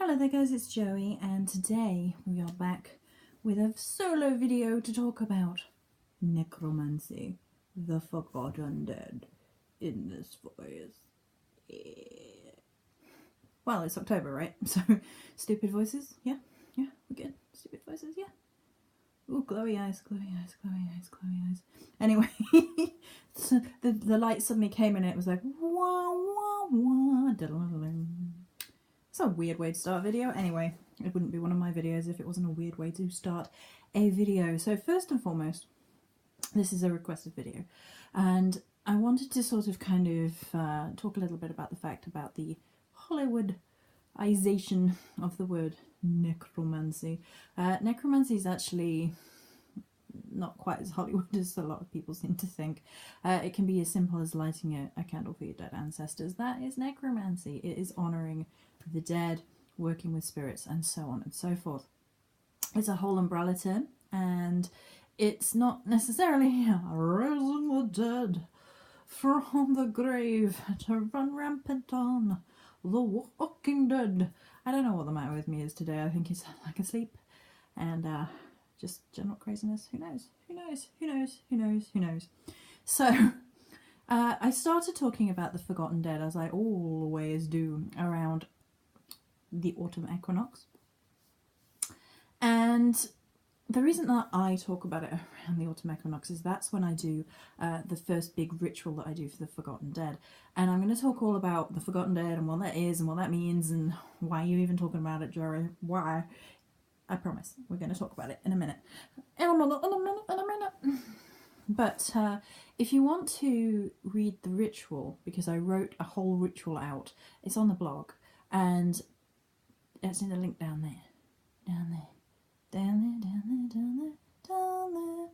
Hello there guys, it's Joey, and today we are back with a solo video to talk about necromancy, the forgotten dead in this voice. Yeah. Well, it's October, right? So, stupid voices, yeah, we're good. Stupid voices, yeah. Ooh, glowy eyes, glowy eyes, glowy eyes, glowy eyes. Anyway, so the light suddenly came in and it was like, wah, wah, wah, it's a weird way to start a video. Anyway, it wouldn't be one of my videos if it wasn't a weird way to start a video. So first and foremost, this is a requested video. And I wanted to sort of kind of talk a little bit about the fact about the Hollywoodization of the word necromancy. Necromancy is actually not quite as Hollywood as a lot of people seem to think. It can be as simple as lighting a candle for your dead ancestors. That is necromancy. It is honouring the dead, working with spirits, and so on and so forth. It's a whole umbrella term, and it's not necessarily raising the dead from the grave to run rampant on the walking dead. I don't know what the matter with me is today. I think it's like asleep and just general craziness. Who knows? Who knows? Who knows? Who knows? Who knows? So I started talking about the forgotten dead, as I always do, around the autumn equinox. And the reason that I talk about it around the autumn equinox is that's when I do the first big ritual that I do for the forgotten dead. And I'm going to talk all about the forgotten dead and what that is and what that means and why you're even talking about it, Jerry. Why? I promise. We're going to talk about it in a minute. In a minute. But if you want to read the ritual, because I wrote a whole ritual out, it's on the blog, and it's in the link down there. Down there. Down there, down there, down there, down there.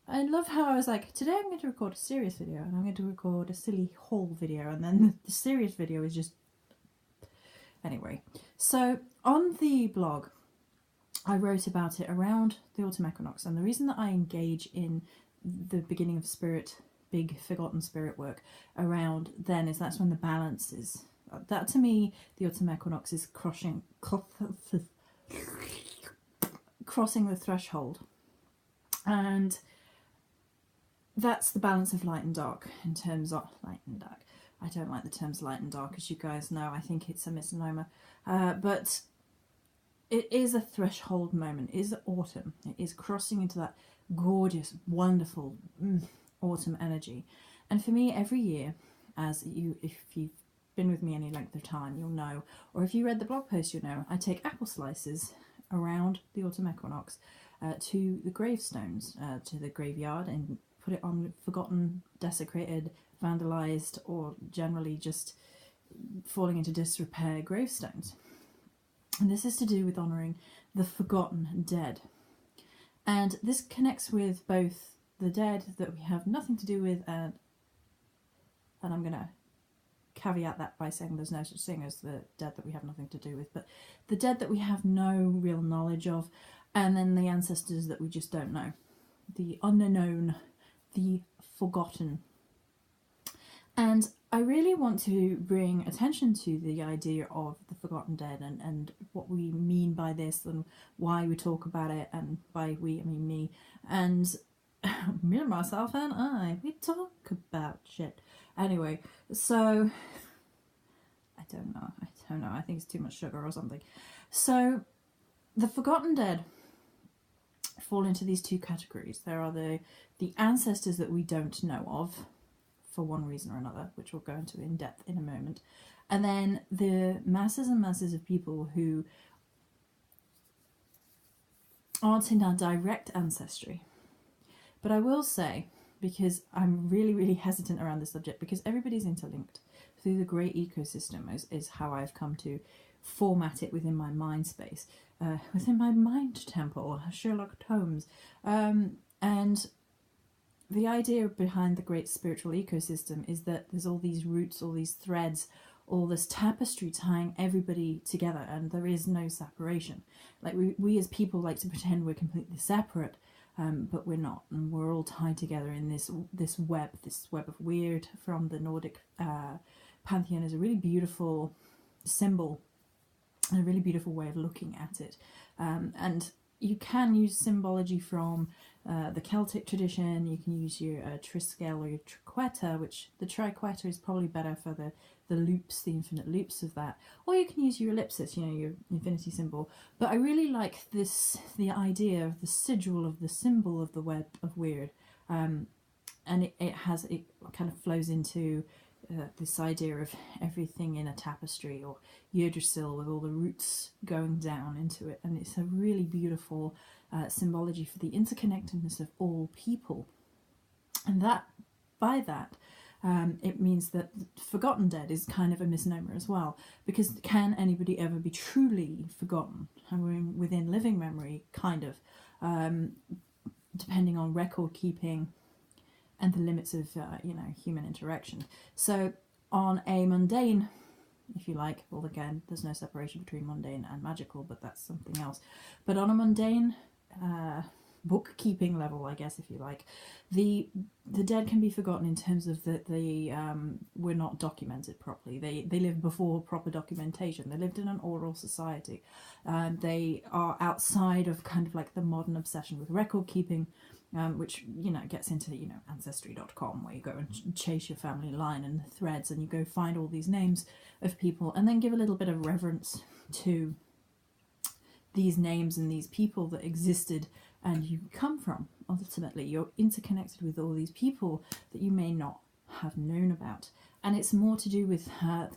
I love how I was like, today I'm going to record a serious video, and I'm going to record a silly haul video, and then the serious video is just... Anyway, so on the blog, I wrote about it around the autumn equinox, and the reason that I engage in the beginning of spirit, big forgotten spirit work around then is that's when the balance is. That to me, the autumn equinox is crossing the threshold, and that's the balance of light and dark. In terms of light and dark, I don't like the terms light and dark, as you guys know. I think it's a misnomer, but it is a threshold moment. It is autumn. It is crossing into that gorgeous, wonderful autumn energy. And for me, every year, if you've been with me any length of time, you'll know, or if you read the blog post, you'll know, I take apple slices around the autumn equinox to the gravestones, to the graveyard, and put it on forgotten, desecrated, vandalized, or generally just falling into disrepair gravestones. And this is to do with honouring the forgotten dead. And this connects with both the dead that we have nothing to do with, and I'm going to caveat that by saying there's no such thing as the dead that we have nothing to do with, but the dead that we have no real knowledge of, and then the ancestors that we just don't know. The unknown, the forgotten. And I really want to bring attention to the idea of the forgotten dead and what we mean by this and why we talk about it, and by we, I mean me, and me and myself and I, we talk about shit. Anyway, so I don't know, I think it's too much sugar or something. So the forgotten dead fall into these two categories. There are the ancestors that we don't know of, for one reason or another, which we'll go into in depth in a moment. And then the masses and masses of people who aren't in our direct ancestry. But I will say, because I'm really, really hesitant around this subject, because everybody's interlinked through the great ecosystem is how I've come to format it within my mind space, within my mind temple, Sherlock Holmes. And the idea behind the great spiritual ecosystem is that there's all these roots, all these threads, all this tapestry tying everybody together, and there is no separation. Like we as people like to pretend we're completely separate, but we're not, and we're all tied together in this web of weird. From the Nordic pantheon is a really beautiful symbol a really beautiful way of looking at it. And you can use symbology from the Celtic tradition. You can use your triskel or your triqueta, which the triqueta is probably better for the loops, the infinite loops of that. Or you can use your ellipsis, you know, your infinity symbol. But I really like the idea of the sigil of the symbol of the web of weird. And it kind of flows into this idea of everything in a tapestry, or Yggdrasil with all the roots going down into it, and it's a really beautiful symbology for the interconnectedness of all people. And by that it means that forgotten dead is kind of a misnomer as well, because can anybody ever be truly forgotten? I mean, within living memory, kind of, depending on record keeping and the limits of human interaction. So on a mundane, if you like, well, again, there's no separation between mundane and magical, but that's something else. But on a mundane bookkeeping level, I guess, if you like, the dead can be forgotten in terms of that they were not documented properly. They lived before proper documentation. They lived in an oral society. They are outside of kind of like the modern obsession with record keeping, which, gets into, Ancestry.com, where you go and chase your family line and the threads, and you go find all these names of people, and then give a little bit of reverence to these names and these people that existed and you come from. Ultimately, you're interconnected with all these people that you may not have known about. And it's more to do with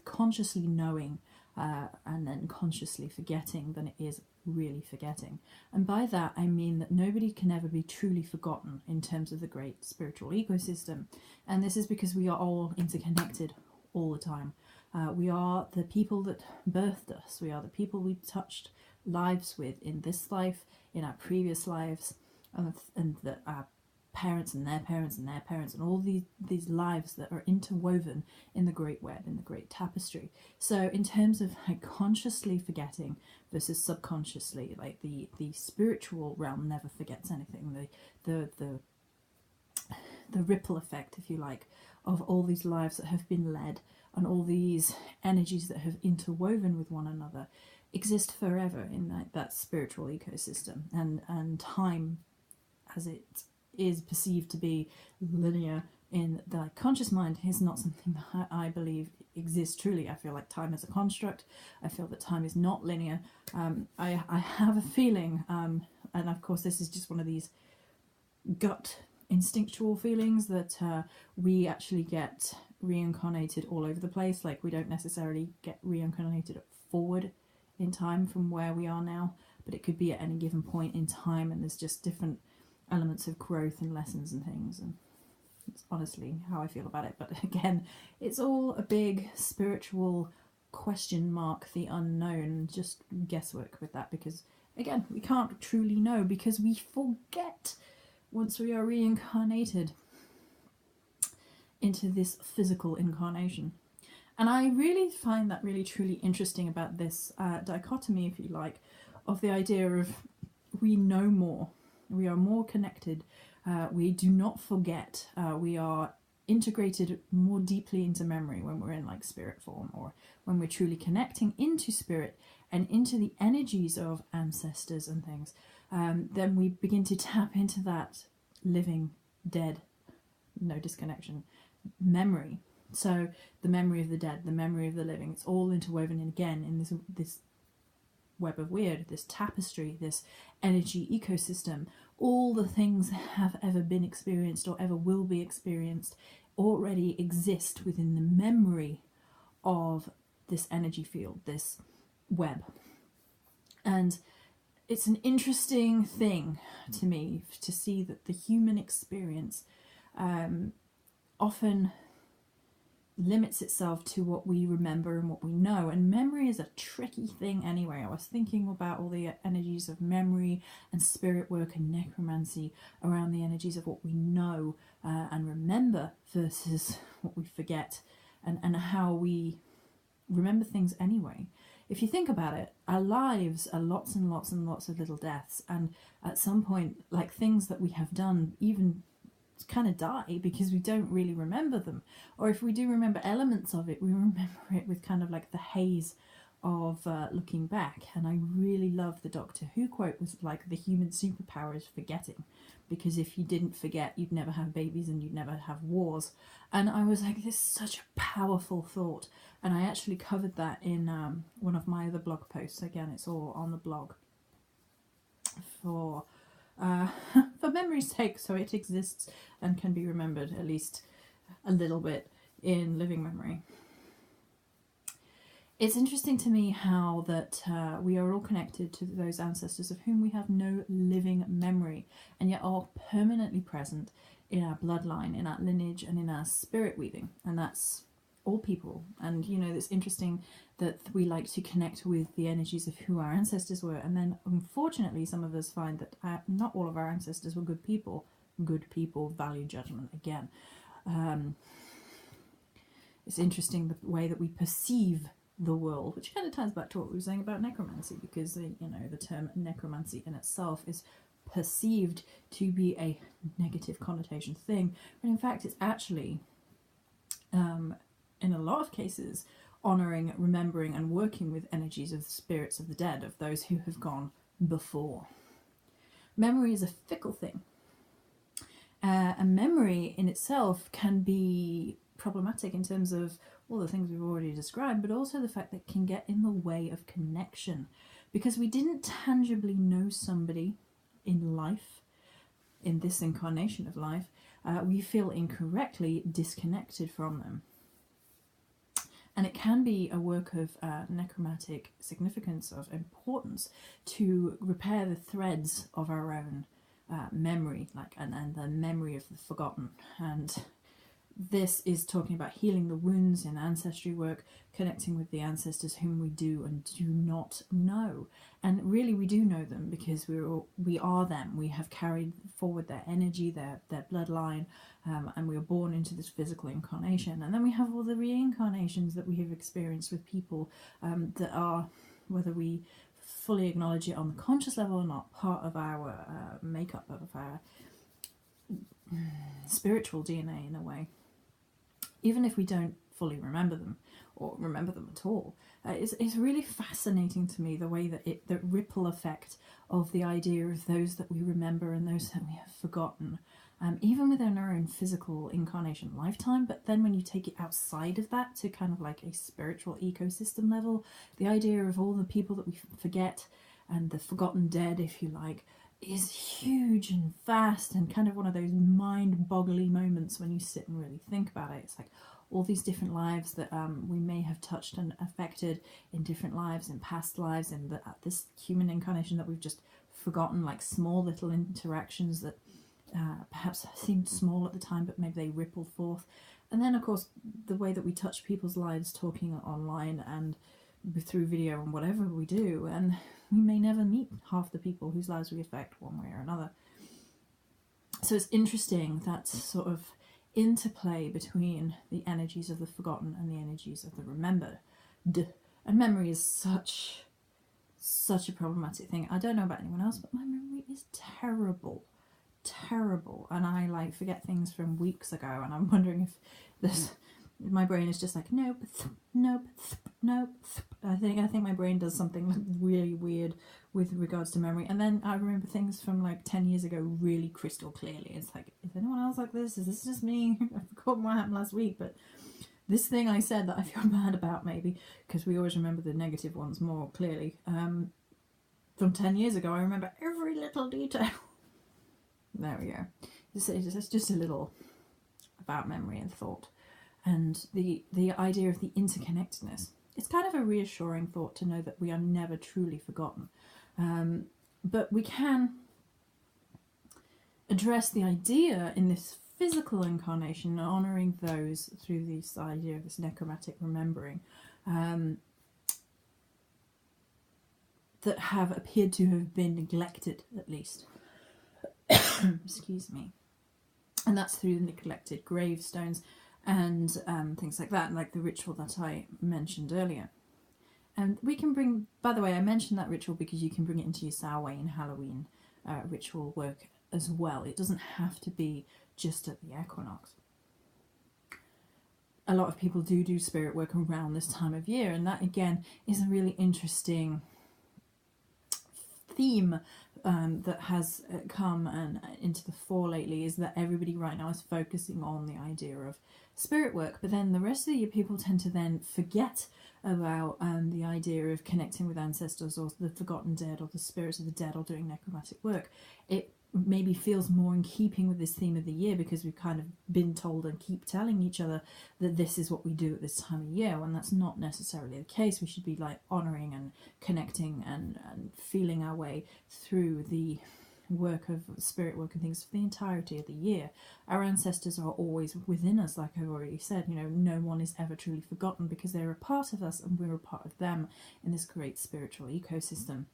consciously knowing and then consciously forgetting than it is really forgetting. And by that I mean that nobody can ever be truly forgotten in terms of the great spiritual ecosystem. And this is because we are all interconnected all the time. We are the people that birthed us. We are the people we touched lives with in this life, in our previous lives, and that our parents and their parents and their parents, and all these lives that are interwoven in the great web, in the great tapestry. So in terms of like consciously forgetting versus subconsciously, like the spiritual realm never forgets anything. The ripple effect, if you like, of all these lives that have been led and all these energies that have interwoven with one another exist forever in that spiritual ecosystem. And time, as it is perceived to be linear in the conscious mind, is not something that I believe exists truly. I feel like time is a construct. I feel that time is not linear. I have a feeling, and of course this is just one of these gut instinctual feelings, that we actually get reincarnated all over the place. Like, we don't necessarily get reincarnated forward in time from where we are now, but it could be at any given point in time, and there's just different elements of growth and lessons and things, and it's honestly how I feel about it. But again, it's all a big spiritual question mark, the unknown, just guesswork with that, because again, we can't truly know, because we forget once we are reincarnated into this physical incarnation. And I really find that really truly interesting about this dichotomy, if you like, of the idea of we know more, we are more connected, we do not forget, we are integrated more deeply into memory when we're in like spirit form, or when we're truly connecting into spirit and into the energies of ancestors and things. Then we begin to tap into that living, dead, no disconnection memory. So the memory of the dead, the memory of the living, it's all interwoven again in this web of weird, this tapestry, this energy ecosystem. All the things that have ever been experienced or ever will be experienced already exist within the memory of this energy field, this web. And it's an interesting thing to me to see that the human experience often limits itself to what we remember and what we know. And memory is a tricky thing anyway. I was thinking about all the energies of memory and spirit work and necromancy around the energies of what we know and remember versus what we forget, and how we remember things anyway. If you think about it, our lives are lots and lots and lots of little deaths, and at some point, like, things that we have done even kind of die because we don't really remember them. Or if we do remember elements of it, we remember it with kind of like the haze of looking back, and I really love the Doctor Who quote was like, the human superpower is forgetting, because if you didn't forget, you'd never have babies and you'd never have wars. And I was like, this is such a powerful thought, and I actually covered that in one of my other blog posts. Again, it's all on the blog for for memory's sake, so it exists and can be remembered at least a little bit in living memory. It's interesting to me how that we are all connected to those ancestors of whom we have no living memory, and yet are permanently present in our bloodline, in our lineage, and in our spirit weaving. And that's all people. And you know, it's interesting that we like to connect with the energies of who our ancestors were, and then unfortunately some of us find that not all of our ancestors were good people. Good people, value judgment again. It's interesting the way that we perceive the world, which kind of ties back to what we were saying about necromancy, because you know, the term necromancy in itself is perceived to be a negative connotation thing, but in fact it's actually in a lot of cases honouring, remembering and working with energies of the spirits of the dead, of those who have gone before. Memory is a fickle thing, and memory in itself can be problematic in terms of all the things we've already described, but also the fact that it can get in the way of connection, because we didn't tangibly know somebody in life, in this incarnation of life. We feel incorrectly disconnected from them. And it can be a work of necromantic significance, of importance, to repair the threads of our own memory, like and the memory of the forgotten. And this is talking about healing the wounds in ancestry work, connecting with the ancestors whom we do and do not know. And really we do know them, because we are them. We have carried forward their energy, their bloodline, and we are born into this physical incarnation. And then we have all the reincarnations that we have experienced with people that are, whether we fully acknowledge it on the conscious level or not, part of our makeup, of our spiritual DNA in a way. Even if we don't fully remember them, or remember them at all. It's really fascinating to me the way that the ripple effect of the idea of those that we remember and those that we have forgotten, even within our own physical incarnation lifetime. But then when you take it outside of that to kind of like a spiritual ecosystem level, the idea of all the people that we forget and the forgotten dead, if you like, is huge and vast, and kind of one of those mind-boggling moments when you sit and really think about it. It's like all these different lives that we may have touched and affected in different lives, in past lives, in this human incarnation that we've just forgotten, like small little interactions that perhaps seemed small at the time, but maybe they rippled forth. And then of course the way that we touch people's lives talking online and through video and whatever we do, and we may never meet half the people whose lives we affect one way or another. So it's interesting that sort of interplay between the energies of the forgotten and the energies of the remembered. And memory is such a problematic thing. I don't know about anyone else, but my memory is terrible, and I forget things from weeks ago, and I'm wondering if there's my brain is just like nope. I think my brain does something really weird with regards to memory, and then I remember things from like 10 years ago really crystal clearly. It's like, is anyone else like this? Is this just me? I've forgotten what happened last week, but this thing I said that I feel bad about, maybe because we always remember the negative ones more clearly. From 10 years ago, I remember every little detail. There we go. It's just a little about memory and thought. And the idea of the interconnectedness. It's kind of a reassuring thought to know that we are never truly forgotten. But we can address the idea in this physical incarnation, honouring those through this idea of this necromantic remembering, that have appeared to have been neglected, at least. Excuse me. And that's through the neglected gravestones and things like that, like the ritual that I mentioned earlier. And we can bring, by the way, I mentioned that ritual because you can bring it into your Samhain Halloween ritual work as well. It doesn't have to be just at the equinox. a lot of people do spirit work around this time of year, and that again is a really interesting theme that has come and into the fore lately, is that everybody right now is focusing on the idea of spirit work, but then the rest of the year people tend to then forget about the idea of connecting with ancestors or the forgotten dead or the spirits of the dead or doing necromantic work. It maybe feels more in keeping with this theme of the year because we've kind of been told and keep telling each other that this is what we do at this time of year, when that's not necessarily the case. We should be like honouring and connecting and feeling our way through the work of spirit work and things for the entirety of the year. Our ancestors are always within us, like I've already said. You know, no one is ever truly forgotten because they're a part of us and we're a part of them in this great spiritual ecosystem.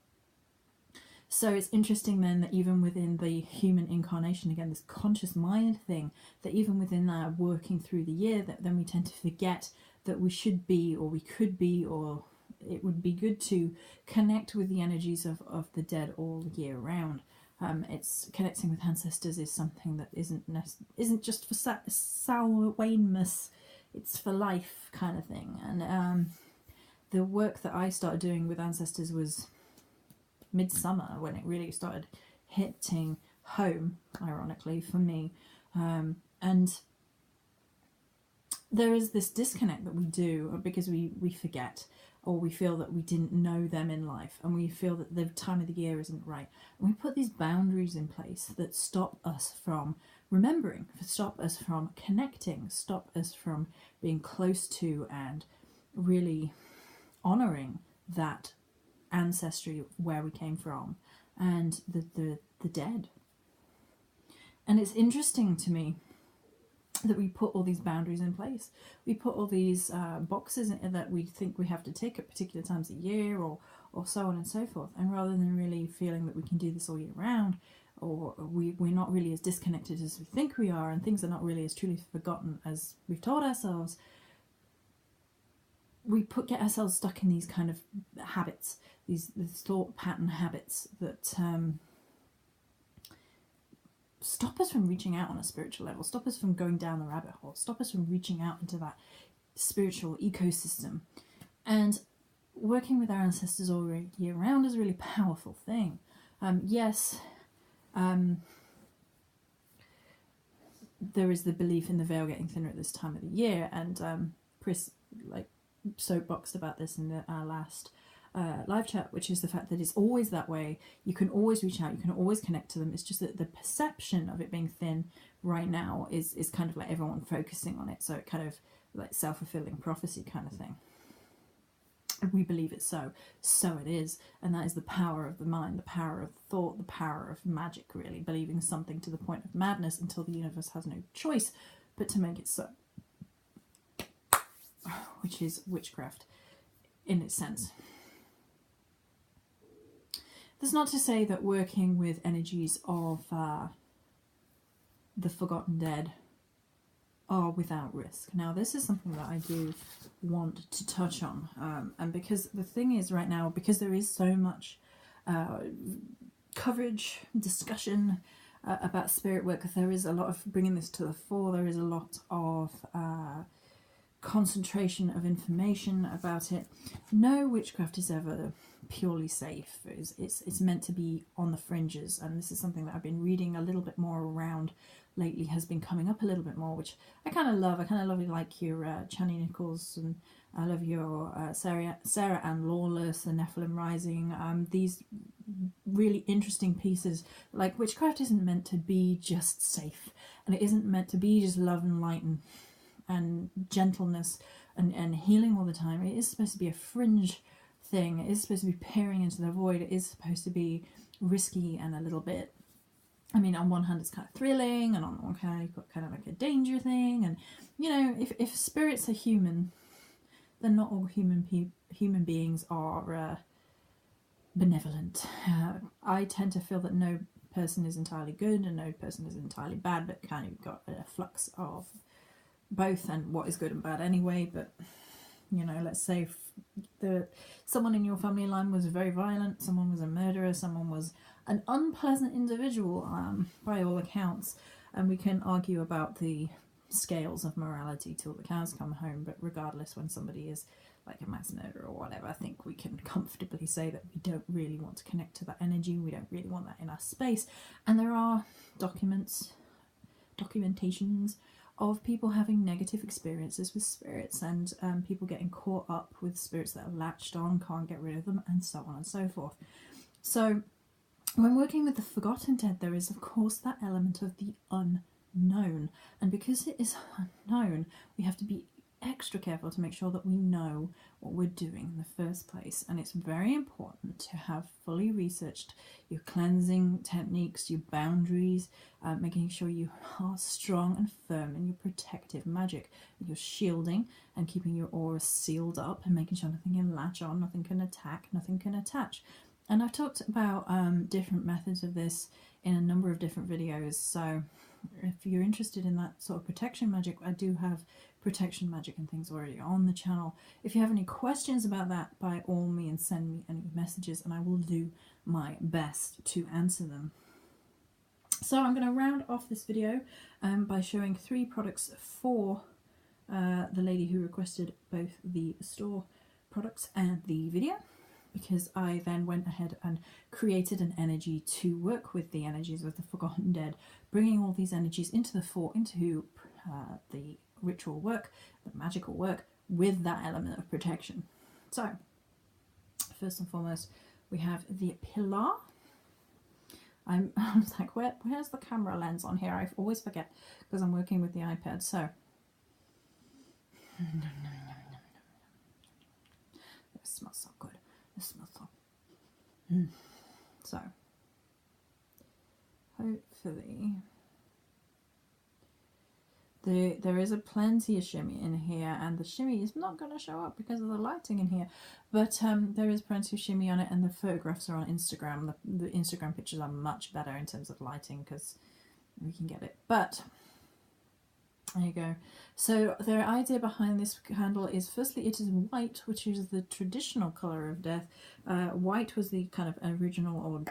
So it's interesting then that even within the human incarnation, again, this conscious mind thing, that even within that working through the year, that then we tend to forget that we should be, or we could be, or it would be good to connect with the energies of the dead all year round. It's connecting with ancestors is something that isn't just for Samhainmas, it's for life kind of thing. And the work that I started doing with ancestors was midsummer, when it really started hitting home, ironically for me. And there is this disconnect that we do because we forget, or we feel that we didn't know them in life, and we feel that the time of the year isn't right, and we put these boundaries in place that stop us from remembering, stop us from connecting, stop us from being close to and really honouring that ancestry, where we came from, and the dead. And it's interesting to me that we put all these boundaries in place. We put all these boxes that we think we have to tick at particular times of year, or so on and so forth. And rather than really feeling that we can do this all year round, or we're not really as disconnected as we think we are, and things are not really as truly forgotten as we've told ourselves, we get ourselves stuck in these kind of habits, these thought pattern habits that stop us from reaching out on a spiritual level, stop us from going down the rabbit hole, stop us from reaching out into that spiritual ecosystem. And working with our ancestors all year round is a really powerful thing. Yes, there is the belief in the veil getting thinner at this time of the year, and Chris soapboxed about this in our last live chat, which is the fact that it's always that way. You can always reach out, you can always connect to them. It's just that the perception of it being thin right now is kind of like everyone focusing on it, so it kind of like self-fulfilling prophecy kind of thing. We believe it, so it is. And that is the power of the mind, the power of thought, the power of magic, really believing something to the point of madness until the universe has no choice but to make it so, which is witchcraft in its sense. That's not to say that working with energies of the forgotten dead are without risk. Now, this is something that I do want to touch on, and because the thing is right now, because there is so much coverage, discussion about spirit work, there is a lot of bringing this to the fore, there is a lot of concentration of information about it. No witchcraft is ever purely safe. It's meant to be on the fringes, and this is something that I've been reading a little bit more around lately, has been coming up a little bit more, which I kind of love. I kind of love like your Chani Nichols, and I love your Sarah Ann Lawless, the Nephilim Rising, these really interesting pieces. Like, witchcraft isn't meant to be just safe, and it isn't meant to be just love and light and gentleness and healing all the time. It is supposed to be a fringe thing. It is supposed to be peering into the void. It is supposed to be risky and a little bit, I mean, on one hand it's kind of thrilling, and on one hand you've got kind of like a danger thing. And you know, if spirits are human, then not all human beings are benevolent. I tend to feel that no person is entirely good and no person is entirely bad, but kind of got a flux of both, and what is good and bad anyway. But you know, let's say someone in your family line was very violent, someone was a murderer, someone was an unpleasant individual by all accounts, and we can argue about the scales of morality till the cows come home, but regardless, when somebody is like a mass murderer or whatever, I think we can comfortably say that we don't really want to connect to that energy, we don't really want that in our space. And there are documentations of people having negative experiences with spirits, and people getting caught up with spirits that are latched on, can't get rid of them, and so on and so forth. So when working with the forgotten dead, there is of course that element of the unknown, and because it is unknown, we have to be extra careful to make sure that we know what we're doing in the first place. And it's very important to have fully researched your cleansing techniques, your boundaries, making sure you are strong and firm in your protective magic, your shielding, and keeping your aura sealed up, and making sure nothing can latch on, nothing can attack, nothing can attach. And I've talked about different methods of this in a number of different videos, so if you're interested in that sort of protection magic, I do have protection magic and things already on the channel. If you have any questions about that, by all means send me any messages and I will do my best to answer them. So I'm going to round off this video by showing 3 products for the lady who requested both the store products and the video, because I then went ahead and created an energy to work with the energies of the forgotten dead, bringing all these energies into the fore, into the ritual work, the magical work, with that element of protection. So first and foremost, we have the pillar. I was like, where's the camera lens on here? I always forget because I'm working with the iPad. So it smells so good. It smells so. So hopefully there is a plenty of shimmy in here, and the shimmy is not going to show up because of the lighting in here, but there is plenty of shimmy on it, and the photographs are on Instagram. The Instagram pictures are much better in terms of lighting because we can get it. But there you go. So the idea behind this candle is, firstly, it is white, which is the traditional colour of death. White was the kind of original or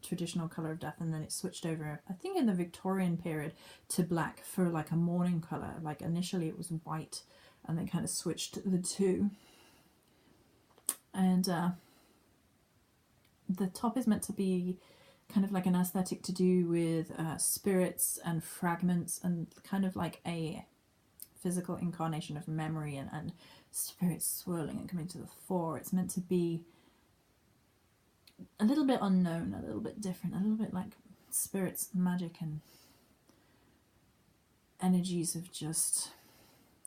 traditional colour of death, and then it switched over, I think in the Victorian period, to black for like a mourning colour. Like initially it was white and then kind of switched the two. And the top is meant to be kind of like an aesthetic to do with spirits and fragments, and kind of like a physical incarnation of memory, and spirits swirling and coming to the fore. It's meant to be a little bit unknown, a little bit different, a little bit like spirits, magic, and energies of just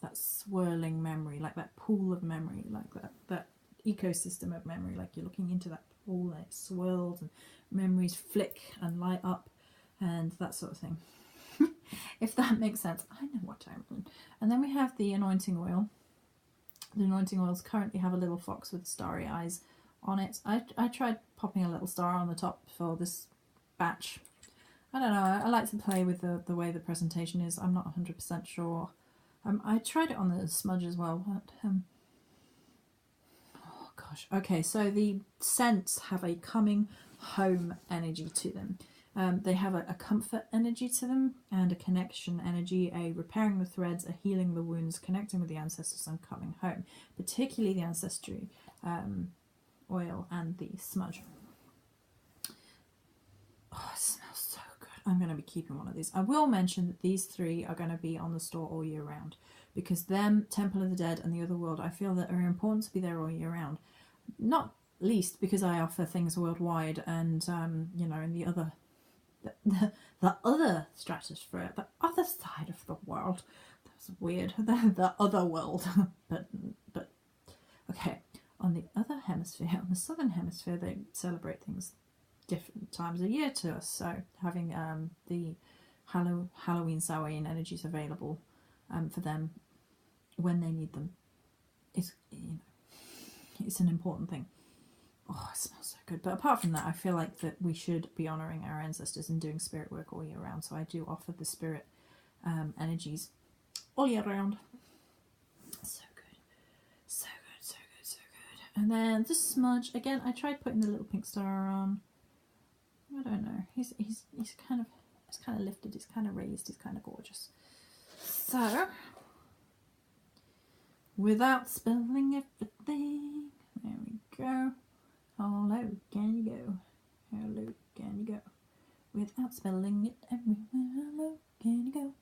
that swirling memory, like that pool of memory, like that ecosystem of memory, like you're looking into that pool and it swirls and memories flick and light up and that sort of thing. If that makes sense. I know what I mean. And then we have the anointing oil. The anointing oils currently have a little fox with starry eyes on it. I tried popping a little star on the top for this batch. I don't know, I like to play with the way the presentation is. I'm not 100% sure. I tried it on the smudge as well, but oh gosh. Okay, so the scents have a coming home energy to them. They have a comfort energy to them, and a connection energy, a repairing the threads, a healing the wounds, connecting with the ancestors, and coming home. Particularly the ancestry oil and the smudge. Oh, it smells so good. I'm going to be keeping one of these. I will mention that these 3 are going to be on the store all year round, because them, Temple of the Dead, and the Otherworld, I feel that are important to be there all year round. Not least because I offer things worldwide, and you know, in the other stratosphere, the other side of the world. That's weird. The other world. but okay. On the other hemisphere, on the southern hemisphere, they celebrate things different times of year to us. So having the Halloween, Samhain energies available for them when they need them is, you know, it's an important thing. Oh, it smells so good. But apart from that, I feel like that we should be honouring our ancestors and doing spirit work all year round. So I do offer the spirit energies all year round. So good. So good, so good, so good. And then the smudge. Again, I tried putting the little pink star on. I don't know. He's kind of lifted. He's kind of raised. He's kind of gorgeous. So, without spilling everything, there we go. How low can you go? How low can you go? Without spilling it everywhere, how low can you go?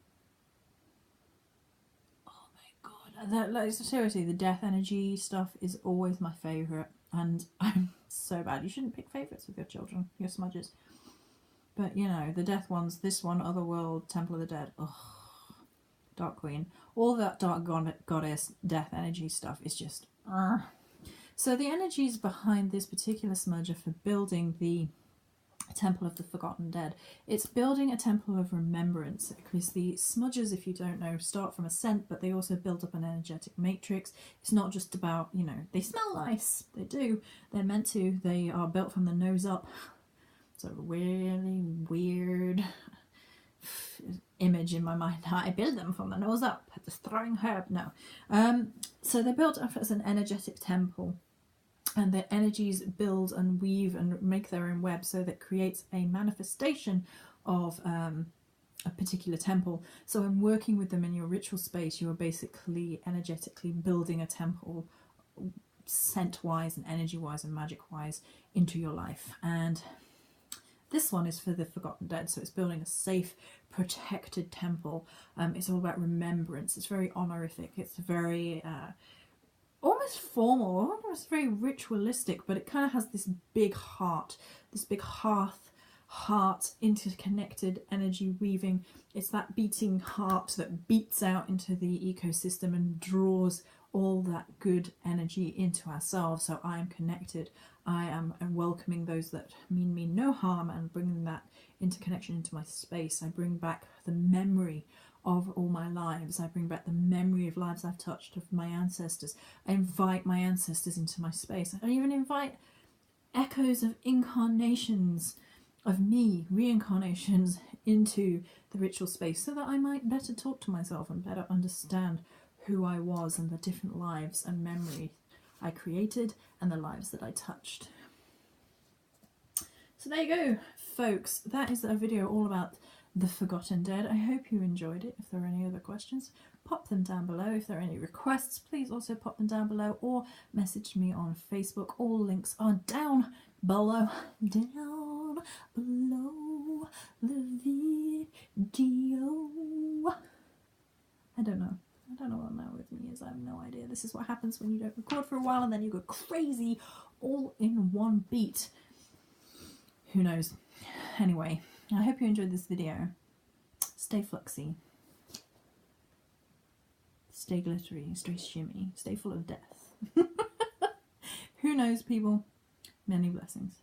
Oh my god, like, seriously, the death energy stuff is always my favourite, and I'm so bad. You shouldn't pick favourites with your children, your smudges. But, you know, the death ones, this one, Otherworld, Temple of the Dead, ugh. Dark Queen, all that dark goddess death energy stuff is just So the energies behind this particular smudge are for building the Temple of the Forgotten Dead. It's building a temple of remembrance, because the smudges, if you don't know, start from a scent, but they also build up an energetic matrix. It's not just about, you know, they smell nice, they do, they're meant to, they are built from the nose up. It's a really weird image in my mind. I build them from the nose up, just throwing herb. No. So they're built up as an energetic temple, and their energies build and weave and make their own web, so that creates a manifestation of a particular temple. So in working with them in your ritual space, you are basically energetically building a temple, scent wise and energy wise and magic wise, into your life. And this one is for the Forgotten Dead, so it's building a safe, protected temple. It's all about remembrance. It's very honorific. It's very almost formal, almost very ritualistic, but it kind of has this big heart, this big heart interconnected energy weaving. It's that beating heart that beats out into the ecosystem and draws all that good energy into ourselves. So I am connected. I am welcoming those that mean me no harm and bringing that interconnection into my space. I bring back the memory of all my lives. I bring back the memory of lives I've touched, of my ancestors. I invite my ancestors into my space. I even invite echoes of incarnations of me, reincarnations, into the ritual space, so that I might better talk to myself and better understand who I was and the different lives and memories I created and the lives that I touched. So there you go, folks. That is a video all about the Forgotten Dead. I hope you enjoyed it. If there are any other questions, pop them down below. If there are any requests, please also pop them down below, or message me on Facebook. All links are down below the video. I don't know what malrhythmia is. I have no idea. This is what happens when you don't record for a while and then you go crazy all in one beat. Who knows? Anyway, I hope you enjoyed this video. Stay fluxy. Stay glittery. Stay shimmy. Stay full of death. Who knows, people? Many blessings.